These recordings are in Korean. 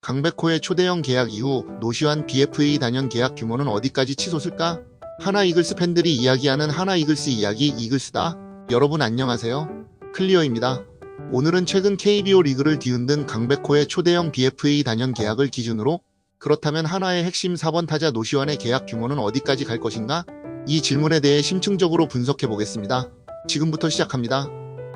강백호의 초대형 계약 이후 노시환 BFA 단연 계약 규모는 어디까지 치솟을까? 하나 이글스 팬들이 이야기하는 하나 이글스 이야기 이글스다. 여러분 안녕하세요. 클리어입니다. 오늘은 최근 KBO 리그를 뒤흔든 강백호의 초대형 BFA 단연 계약을 기준으로 그렇다면 하나의 핵심 4번 타자 노시환의 계약 규모는 어디까지 갈 것인가? 이 질문에 대해 심층적으로 분석해 보겠습니다. 지금부터 시작합니다.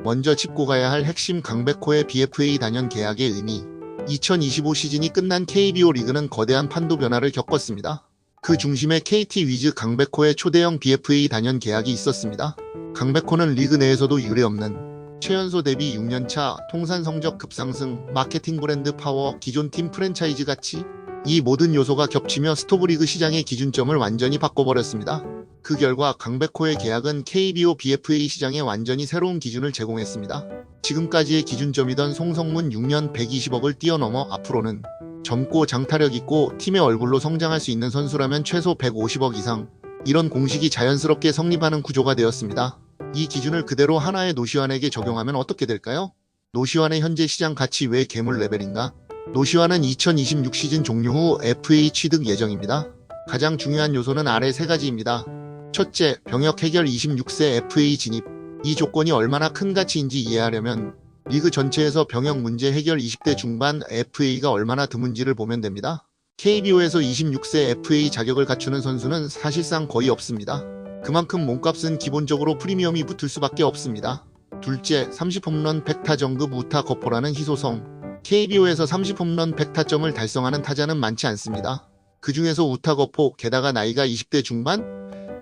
먼저 짚고 가야 할 핵심 강백호의 BFA 단연 계약의 의미. 2025 시즌이 끝난 KBO 리그는 거대한 판도 변화를 겪었습니다. 그 중심에 KT 위즈 강백호의 초대형 BFA 단연 계약이 있었습니다. 강백호는 리그 내에서도 유례없는 최연소 데뷔 6년차 통산 성적 급상승, 마케팅 브랜드 파워, 기존 팀 프랜차이즈 가치, 이 모든 요소가 겹치며 스토브리그 시장의 기준점을 완전히 바꿔버렸습니다. 그 결과 강백호의 계약은 KBO BFA 시장에 완전히 새로운 기준을 제공했습니다. 지금까지의 기준점이던 송성문 6년 120억을 뛰어넘어 앞으로는 젊고 장타력 있고 팀의 얼굴로 성장할 수 있는 선수라면 최소 150억 이상, 이런 공식이 자연스럽게 성립하는 구조가 되었습니다. 이 기준을 그대로 하나의 노시환에게 적용하면 어떻게 될까요? 노시환의 현재 시장 가치 왜 괴물 레벨인가? 노시환은 2026 시즌 종료 후 FA 취득 예정입니다. 가장 중요한 요소는 아래 세 가지입니다. 첫째, 병역 해결 26세 FA 진입. 이 조건이 얼마나 큰 가치인지 이해하려면 리그 전체에서 병역 문제 해결 20대 중반 FA가 얼마나 드문지를 보면 됩니다. KBO에서 26세 FA 자격을 갖추는 선수는 사실상 거의 없습니다. 그만큼 몸값은 기본적으로 프리미엄이 붙을 수밖에 없습니다. 둘째, 30홈런 100타점급 우타 거포라는 희소성. KBO에서 30홈런 100타점을 달성하는 타자는 많지 않습니다. 그 중에서 우타 거포, 게다가 나이가 20대 중반?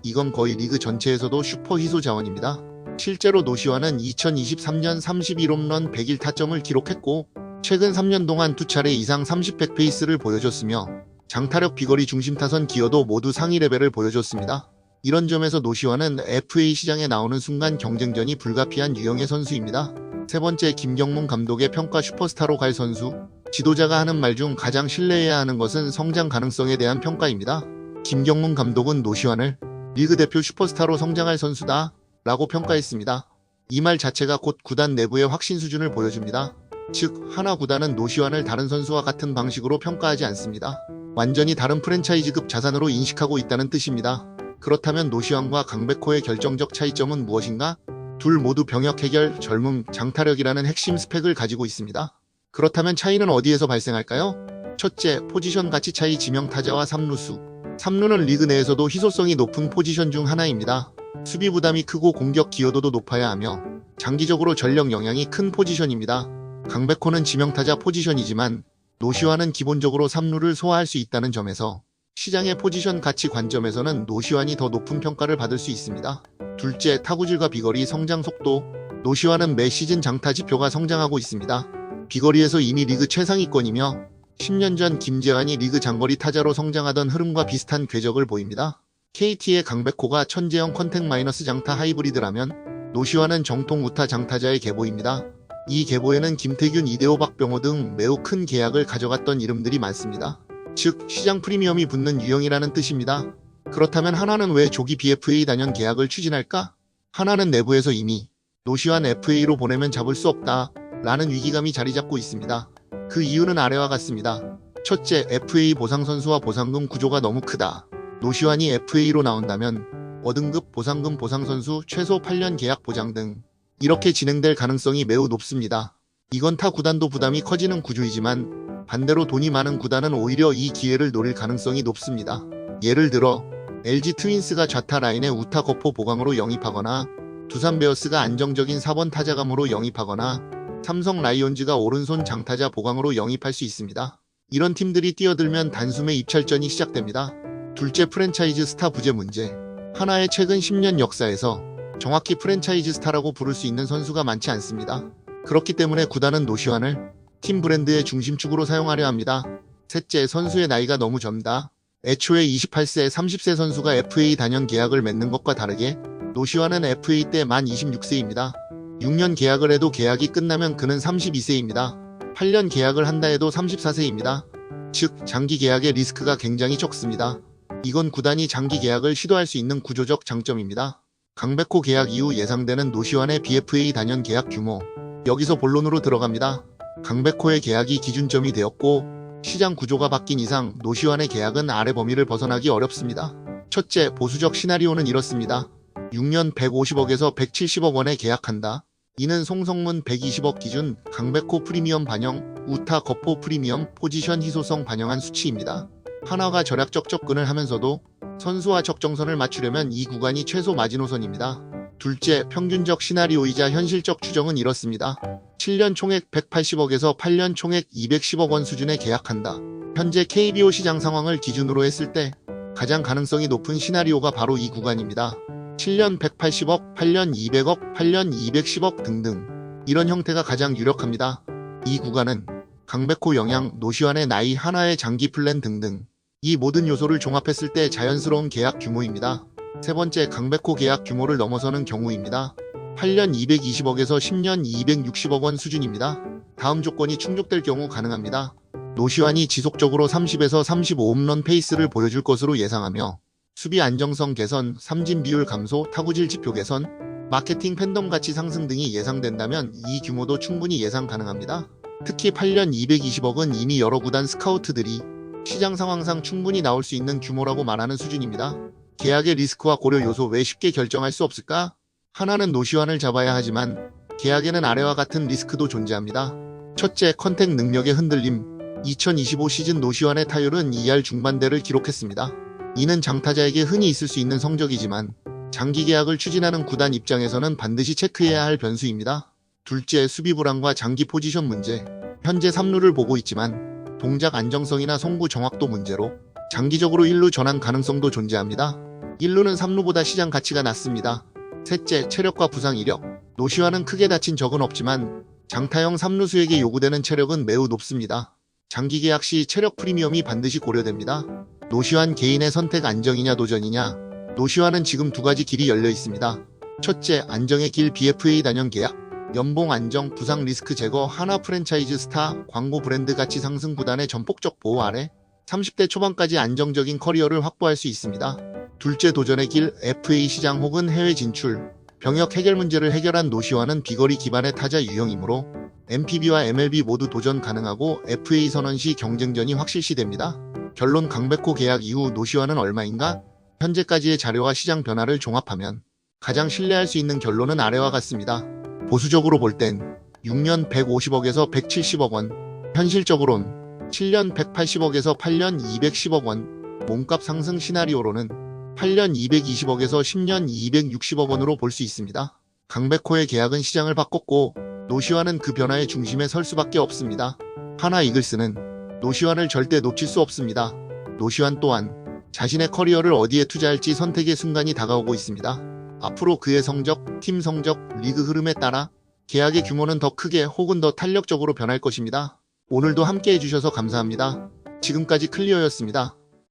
이건 거의 리그 전체에서도 슈퍼 희소 자원입니다. 실제로 노시환은 2023년 31홈런 101타점을 기록했고 최근 3년 동안 2차례 이상 30-100 페이스를 보여줬으며 장타력 비거리 중심 타선 기여도 모두 상위 레벨을 보여줬습니다. 이런 점에서 노시환은 FA 시장에 나오는 순간 경쟁전이 불가피한 유형의 선수입니다. 세 번째, 김경문 감독의 평가 슈퍼스타로 갈 선수. 지도자가 하는 말 중 가장 신뢰해야 하는 것은 성장 가능성에 대한 평가입니다. 김경문 감독은 노시환을 리그 대표 슈퍼스타로 성장할 선수다 라고 평가했습니다. 이 말 자체가 곧 구단 내부의 확신 수준을 보여줍니다. 즉, 하나 구단은 노시환을 다른 선수와 같은 방식으로 평가하지 않습니다. 완전히 다른 프랜차이즈급 자산으로 인식하고 있다는 뜻입니다. 그렇다면 노시환과 강백호의 결정적 차이점은 무엇인가? 둘 모두 병역 해결, 젊음, 장타력이라는 핵심 스펙을 가지고 있습니다. 그렇다면 차이는 어디에서 발생할까요? 첫째, 포지션 가치 차이. 지명타자와 3루수. 3루는 리그 내에서도 희소성이 높은 포지션 중 하나입니다. 수비 부담이 크고 공격 기여도도 높아야 하며 장기적으로 전력 영향이 큰 포지션입니다. 강백호는 지명타자 포지션이지만 노시환은 기본적으로 3루를 소화할 수 있다는 점에서 시장의 포지션 가치 관점에서는 노시환이 더 높은 평가를 받을 수 있습니다. 둘째, 타구질과 비거리, 성장 속도. 노시환은 매 시즌 장타 지표가 성장하고 있습니다. 비거리에서 이미 리그 최상위권이며 10년 전 김재환이 리그 장거리 타자로 성장하던 흐름과 비슷한 궤적을 보입니다. KT의 강백호가 천재형 컨택 마이너스 장타 하이브리드라면 노시환은 정통 우타 장타자의 계보입니다. 이 계보에는 김태균, 이대호, 박병호 등 매우 큰 계약을 가져갔던 이름들이 많습니다. 즉, 시장 프리미엄이 붙는 유형이라는 뜻입니다. 그렇다면 하나는 왜 조기 BFA 단연 계약을 추진할까? 하나는 내부에서 이미 노시환 FA로 보내면 잡을 수 없다 라는 위기감이 자리 잡고 있습니다. 그 이유는 아래와 같습니다. 첫째, FA 보상 선수와 보상금 구조가 너무 크다. 노시환이 FA로 나온다면 어등급 보상금 보상 선수 최소 8년 계약 보장 등 이렇게 진행될 가능성이 매우 높습니다. 이건 타 구단도 부담이 커지는 구조이지만 반대로 돈이 많은 구단은 오히려 이 기회를 노릴 가능성이 높습니다. 예를 들어 LG 트윈스가 좌타 라인에 우타 거포 보강으로 영입하거나 두산 베어스가 안정적인 4번 타자감으로 영입하거나 삼성 라이온즈가 오른손 장타자 보강으로 영입할 수 있습니다. 이런 팀들이 뛰어들면 단숨에 입찰전이 시작됩니다. 둘째, 프랜차이즈 스타 부재 문제. 하나의 최근 10년 역사에서 정확히 프랜차이즈 스타라고 부를 수 있는 선수가 많지 않습니다. 그렇기 때문에 구단은 노시환을 팀 브랜드의 중심축으로 사용하려 합니다. 셋째, 선수의 나이가 너무 젊다. 애초에 28세, 30세 선수가 FA 단연 계약을 맺는 것과 다르게 노시환은 FA 때 만 26세입니다. 6년 계약을 해도 계약이 끝나면 그는 32세입니다. 8년 계약을 한다 해도 34세입니다. 즉, 장기 계약의 리스크가 굉장히 적습니다. 이건 구단이 장기 계약을 시도할 수 있는 구조적 장점입니다. 강백호 계약 이후 예상되는 노시환의 BFA 단연 계약 규모. 여기서 본론으로 들어갑니다. 강백호의 계약이 기준점이 되었고 시장 구조가 바뀐 이상 노시환의 계약은 아래 범위를 벗어나기 어렵습니다. 첫째, 보수적 시나리오는 이렇습니다. 6년 150억에서 170억 원에 계약한다. 이는 송성문 120억 기준 강백호 프리미엄 반영, 우타 거포 프리미엄 포지션 희소성 반영한 수치입니다. 한화가 전략적 접근을 하면서도 선수와 적정선을 맞추려면 이 구간이 최소 마지노선입니다. 둘째, 평균적 시나리오이자 현실적 추정은 이렇습니다. 7년 총액 180억에서 8년 총액 210억 원 수준에 계약한다. 현재 KBO 시장 상황을 기준으로 했을 때 가장 가능성이 높은 시나리오가 바로 이 구간입니다. 7년 180억, 8년 200억, 8년 210억 등등. 이런 형태가 가장 유력합니다. 이 구간은 강백호 영향, 노시환의 나이, 한화의 장기 플랜 등등. 이 모든 요소를 종합했을 때 자연스러운 계약 규모입니다. 세 번째, 강백호 계약 규모를 넘어서는 경우입니다. 8년 220억에서 10년 260억 원 수준입니다. 다음 조건이 충족될 경우 가능합니다. 노시환이 지속적으로 30에서 35홈런 페이스를 보여줄 것으로 예상하며 수비 안정성 개선, 삼진 비율 감소, 타구질 지표 개선, 마케팅 팬덤 가치 상승 등이 예상된다면 이 규모도 충분히 예상 가능합니다. 특히 8년 220억은 이미 여러 구단 스카우트들이 시장 상황상 충분히 나올 수 있는 규모라고 말하는 수준입니다. 계약의 리스크와 고려 요소 왜 쉽게 결정할 수 없을까? 하나는 노시환을 잡아야 하지만 계약에는 아래와 같은 리스크도 존재합니다. 첫째, 컨택 능력의 흔들림. 2025 시즌 노시환의 타율은 2할 중반대를 기록했습니다. 이는 장타자에게 흔히 있을 수 있는 성적이지만 장기 계약을 추진하는 구단 입장에서는 반드시 체크해야 할 변수입니다. 둘째, 수비 불안과 장기 포지션 문제. 현재 3루를 보고 있지만 동작 안정성이나 송구 정확도 문제로 장기적으로 1루 전환 가능성도 존재합니다. 1루는 3루보다 시장 가치가 낮습니다. 셋째, 체력과 부상 이력. 노시환은 크게 다친 적은 없지만 장타형 3루수에게 요구되는 체력은 매우 높습니다. 장기 계약 시 체력 프리미엄이 반드시 고려됩니다. 노시환 개인의 선택 안정이냐 도전이냐. 노시환은 지금 두 가지 길이 열려 있습니다. 첫째, 안정의 길 BFA 단연 계약. 연봉 안정, 부상 리스크 제거, 한화 프랜차이즈 스타, 광고 브랜드 가치 상승 구단의 전폭적 보호 아래 30대 초반까지 안정적인 커리어를 확보할 수 있습니다. 둘째, 도전의 길 FA 시장 혹은 해외 진출. 병역 해결 문제를 해결한 노시환은 비거리 기반의 타자 유형이므로 NPB와 MLB 모두 도전 가능하고 FA 선언 시 경쟁전이 확실시됩니다. 결론, 강백호 계약 이후 노시환은 얼마인가? 현재까지의 자료와 시장 변화를 종합하면 가장 신뢰할 수 있는 결론은 아래와 같습니다. 보수적으로 볼 땐 6년 150억에서 170억 원, 현실적으론 7년 180억에서 8년 210억 원, 몸값 상승 시나리오로는 8년 220억에서 10년 260억 원으로 볼 수 있습니다. 강백호의 계약은 시장을 바꿨고 노시환은 그 변화의 중심에 설 수밖에 없습니다. 한화 이글스는 노시환을 절대 놓칠 수 없습니다. 노시환 또한 자신의 커리어를 어디에 투자할지 선택의 순간이 다가오고 있습니다. 앞으로 그의 성적, 팀 성적, 리그 흐름에 따라 계약의 규모는 더 크게 혹은 더 탄력적으로 변할 것입니다. 오늘도 함께 해주셔서 감사합니다. 지금까지 클리어였습니다.